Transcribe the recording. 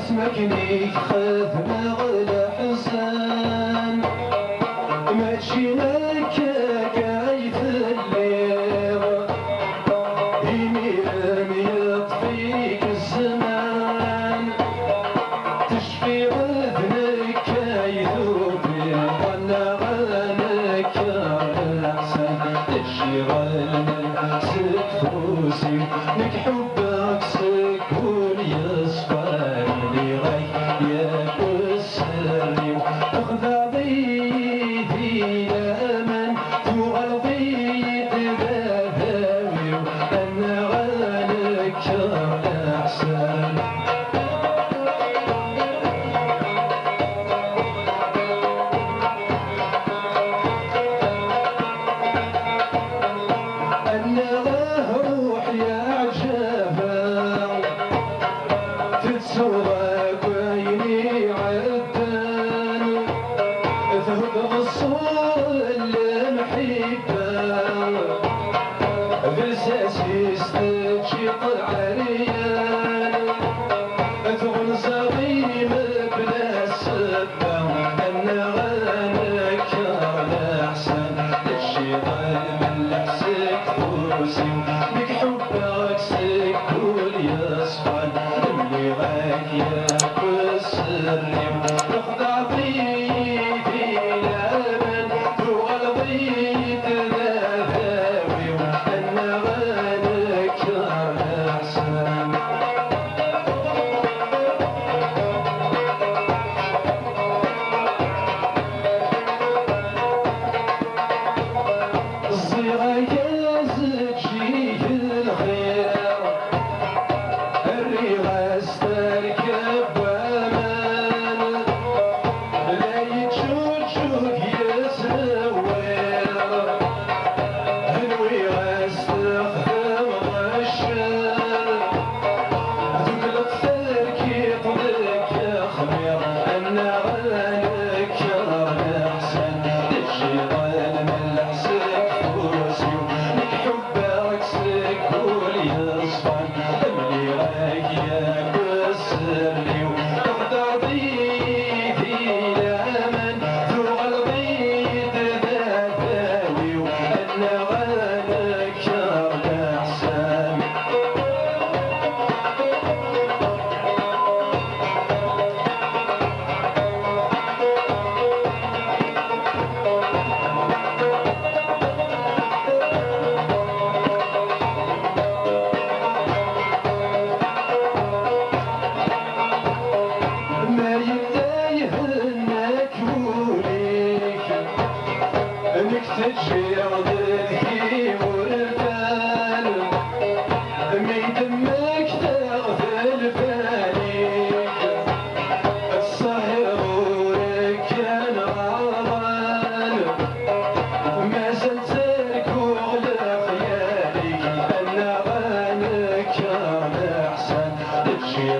اسمكني خذنا غلا حسن ماشي لك قايد الليل يميل يطفيك الزمان تشفي غذنك يذوبي وانا غنك احسن تشغلنا سكفوسي لك حبك سكون يصفى تتسوق ويني عدل ذهب الصول المحبة بالساسي استجيط العريان ذغل زغيم بلا السبة أنا غنك الأحسن الشغال من لحسك فوسي بك حبك سكول يصفى غاك يا بسري تخضع ضيفي لمن تغلبي تذهبي وانا غنك احسن الصيغه يا زكي الخير الريغه استركب وامان لا يتشوك يسوير الويغه استخدم غشان تقلق تركيب ذك خمير انا غنك احسن الشغال من لحسك فوسي لك حبك سكول يصفى يا بسري وتخضع ضيفي لمن تغلبي تذهبي وانا غنك احسن انك تجي ضدي والبال ما يدمك تغفل باليك الصهر وركن غضال ما زلت تركوغ لخيالك انا غنك احسن تجي